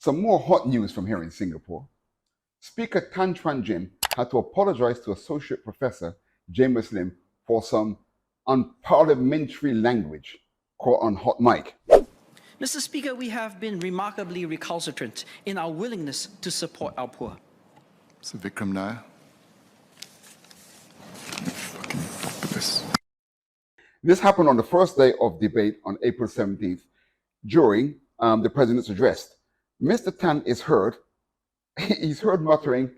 Some more hot news from here in Singapore. Speaker Tan Chuan had to apologize to Associate Professor James Lim for some unparliamentary language caught on hot mic. Mr. Speaker, we have been remarkably recalcitrant in our willingness to support our poor. Mr. Vikram Nair. Fucking populist. This happened on the first day of debate on April 17th during the president's address. Mr. Tan is heard, he's heard muttering,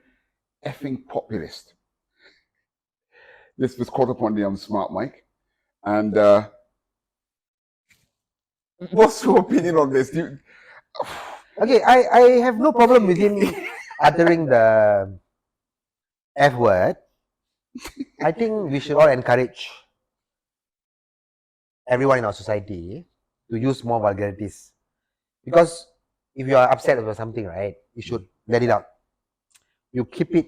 effing populist. This was caught up on the smart mic. And what's your opinion on this? Okay, I have no problem with him uttering the F word. I think we should all encourage everyone in our society to use more vulgarities. Because if you are upset about something, right, you should let it out. You keep it,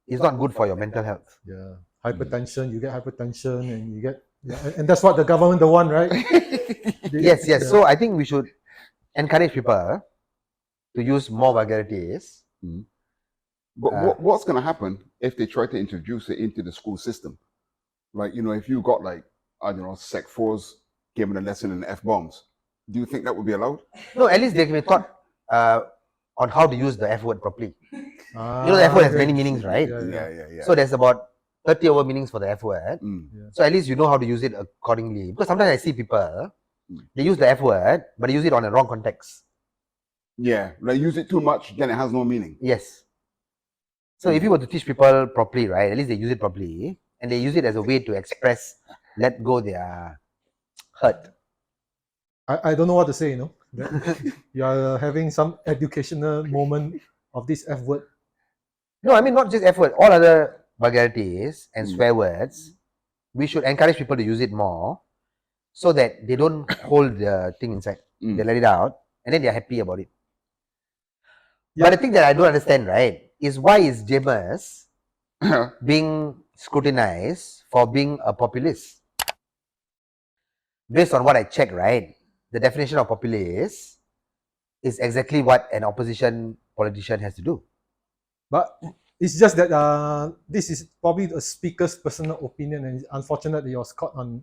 it's not good for your mental health. Yeah, hypertension, you get hypertension and you get, and that's what the government don't want, right? Yes. So I think we should encourage people to use more vulgarities. But what's going to happen if they try to introduce it into the school system? Like, if you got Sec 4s given a lesson in F-bombs, do you think that would be allowed? No, at least they can be taught on how to use the F word properly. The F word has many meanings, right? Yeah. So there's about 30 over meanings for the F word. So at least you know how to use it accordingly. Because sometimes I see people, they use the F word, but they use it on a wrong context. Yeah, like use it too much, then it has no meaning. Yes. So if you were to teach people properly, right, at least they use it properly, and they use it as a way to express, let go their hurt. I don't know what to say, You are having some educational moment of this F word. No, I mean not just F word, all other vulgarities and swear words. We should encourage people to use it more so that they don't hold the thing inside. They let it out and then they're happy about it. But the thing that I don't understand, right, is why is James being scrutinized for being a populist? Based on what I checked, right, the definition of populist is exactly what an opposition politician has to do. But it's just that this is probably the speaker's personal opinion, and it's unfortunate that he was caught on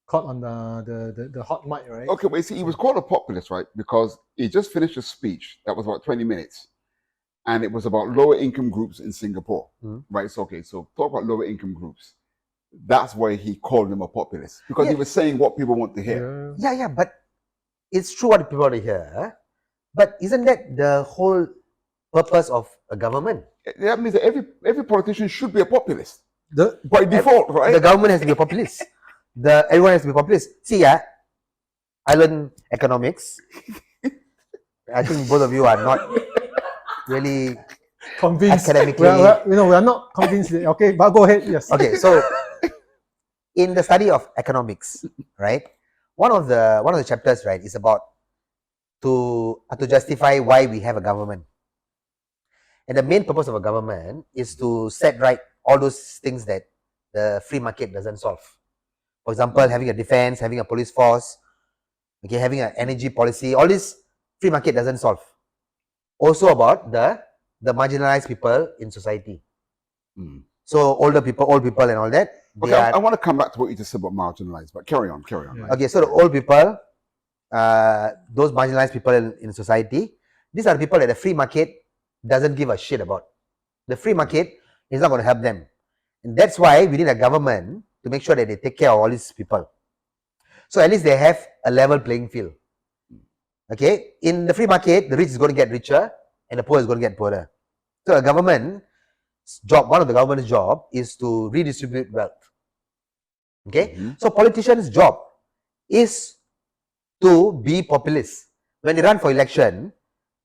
the hot mic, right? Okay, but you see, he was called a populist, right? Because he just finished a speech that was about 20 minutes. And it was about lower income groups in Singapore, right? So, so talk about lower income groups. That's why he called them a populist. Because he was saying what people want to hear. Yeah, but it's true what people want to hear. But isn't that the whole purpose of a government? That means that every politician should be a populist. By default, right? The government has to be a populist. Everyone has to be a populist. See, I learned economics. I think both of you are not really convinced academically. We are not convinced. Okay, but go ahead. Yes. Okay, so in the study of economics, right, one of the chapters, right, is about to justify why we have a government. And the main purpose of a government is to set right all those things that the free market doesn't solve. For example, having a defense, having a police force, okay, having an energy policy, all this free market doesn't solve. Also about the marginalized people in society. So older people, old people and all that. Okay, I want to come back to what you just said about marginalized, but carry on. Yeah. Okay, so the old people, those marginalized people in society, these are the people that the free market doesn't give a shit about. The free market is not going to help them. And that's why we need a government to make sure that they take care of all these people. So at least they have a level playing field. Okay, in the free market, the rich is going to get richer and the poor is going to get poorer. So a government's job, one of the government's job is to redistribute wealth. Okay, so politicians' job is to be populist. When they run for election,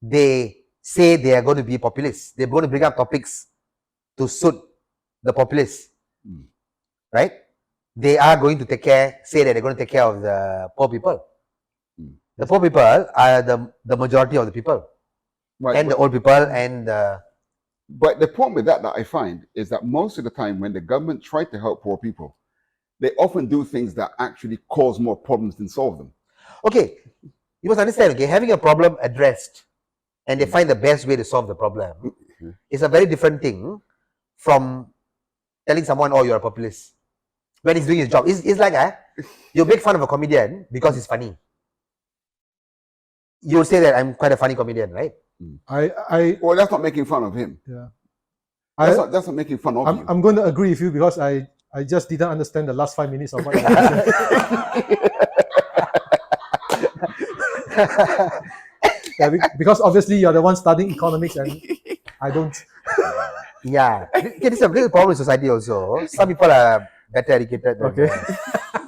they say they are going to be populists. They're going to bring up topics to suit the populists, right? They are going to say that they're going to take care of the poor people. The poor people are the majority of the people, right, and the old people and the... But the problem with that I find is that most of the time when the government try to help poor people, they often do things that actually cause more problems than solve them. Okay, You must understand, okay, having a problem addressed and they find the best way to solve the problem is a very different thing from telling someone, oh, you're a populist. When he's doing his job. It's like, you make fun of a comedian because he's funny. You'll say that I'm quite a funny comedian, right? Well, that's not making fun of him. Yeah. That's not making fun of you. I'm going to agree with you because I just didn't understand the last 5 minutes of what you said. Yeah, because obviously you're the one studying economics and I don't. Yeah. Okay, this is a real problem in society also. Some people are better educated than Okay.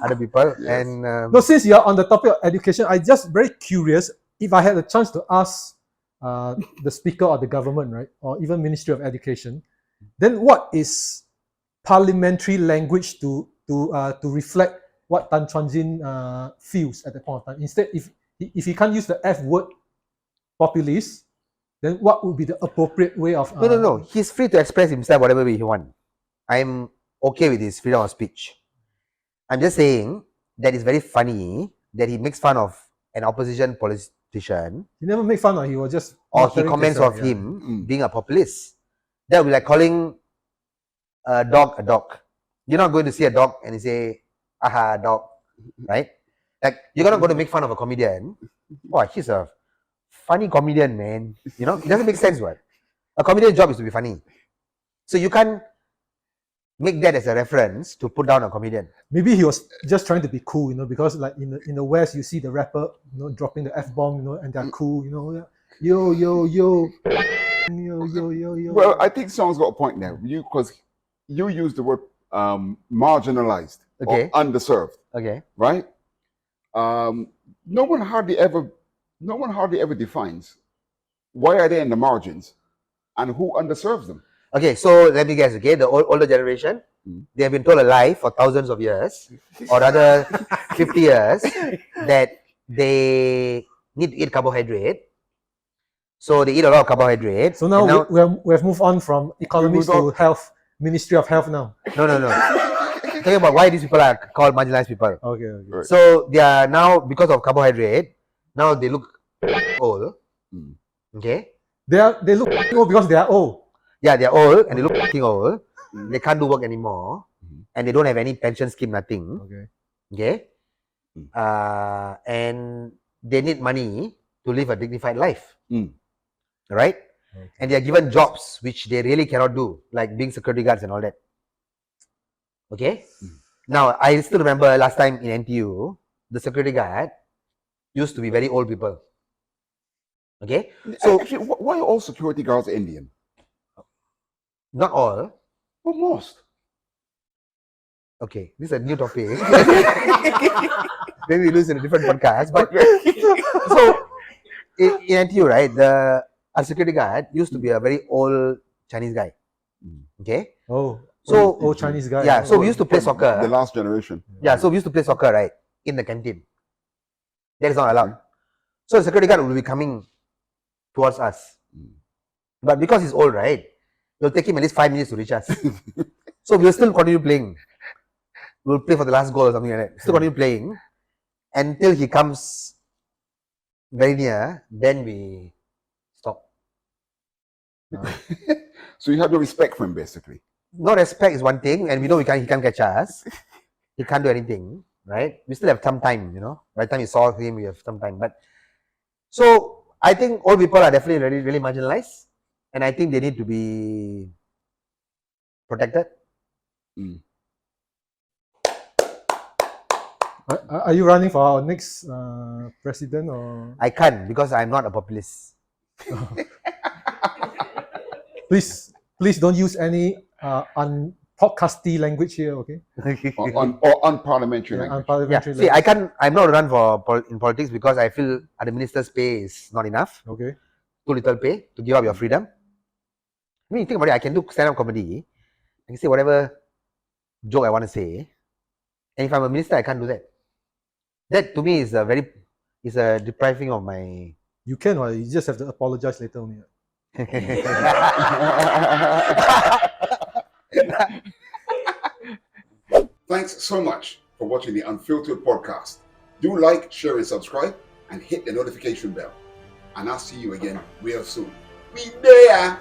other people. Yes. And No, since you're on the topic of education, I'm just very curious if I had a chance to ask the speaker of the government, right, or even Ministry of Education, then what is parliamentary language to reflect what Tan Chuan Jin feels at that point of time? Instead, if he can't use the F word, populist, then what would be the appropriate way of? No. He's free to express himself whatever way he wants. I'm okay with his freedom of speech. I'm just saying that it's very funny that he makes fun of an opposition politician, He never make fun of. He was just. or he muttering to comments himself, of yeah. him being a populist. That would be like calling a dog a dog. You're not going to see a dog and you say, aha, dog, right? Like, you're not going to make fun of a comedian. Oh, he's a funny comedian, man. You know, it doesn't make sense, what? A comedian's job is to be funny. So you can't make that as a reference to put down a comedian. Maybe he was just trying to be cool, you know, because like in the West, you see the rapper, you know, dropping the F-bomb, you know, and they're cool, you know, yo, yo, yo, yo, yo, yo, yo. Well, I think Sean's got a point there. Because you use the word marginalized Okay. or underserved, Okay. right? No one hardly ever defines why are they in the margins and who underserves them. Okay, so let me guess, okay? The older generation, they have been told a lie for thousands of years, or rather 50 years, that they need to eat carbohydrate. So they eat a lot of carbohydrate. So now, and we have moved on from economics moved to health, Ministry of Health now. no. Talking about why these people are called marginalized people. Okay. Right. So they are now, because of carbohydrate, now they look old. Okay? They look old because they are old. Yeah, they're old and they look fucking old. They can't do work anymore. And they don't have any pension scheme, nothing. Okay. Okay? And they need money to live a dignified life. Right? Okay. And they are given jobs which they really cannot do, like being security guards and all that. Okay? Now, I still remember last time in NTU, the security guard used to be very old people. Okay? So actually, why are all security guards Indian? Not all. Well, most. Okay, this is a new topic. Maybe we lose in a different podcast. But so in NTU, right, a security guard used to be a very old Chinese guy. Okay? Oh, So old Chinese guy. yeah, so we Oh. used to play The soccer. last generation. Yeah, so we used to play soccer, right, in the canteen. That is not allowed. So the security guard will be coming towards us. But because he's old, right, it'll take him at least 5 minutes to reach us. So we'll still continue playing. We'll play for the last goal or something like that. Still continue playing until he comes very near, then we stop. So you have no respect for him, basically. No respect is one thing, and we know he can't catch us. He can't do anything, right? We still have some time, you know. By the time we saw him, we have some time. But so I think old people are definitely really marginalized, and I think they need to be protected. Are you running for our next president or? I can't because I'm not a populist. Please don't use any podcasty language here, okay? or unparliamentary language. Yeah, Unparliamentary see, I'm not run in politics because I feel the minister's pay is not enough. Okay. Too little pay to give up your freedom. I mean, think about it. I can do stand-up comedy. I can say whatever joke I want to say. And if I'm a minister, I can't do that. That to me is a depriving of my. You can, or you just have to apologize later only. Thanks so much for watching the Unfiltered podcast. Do like, share, and subscribe. and hit the notification bell. And I'll see you again real soon. We there!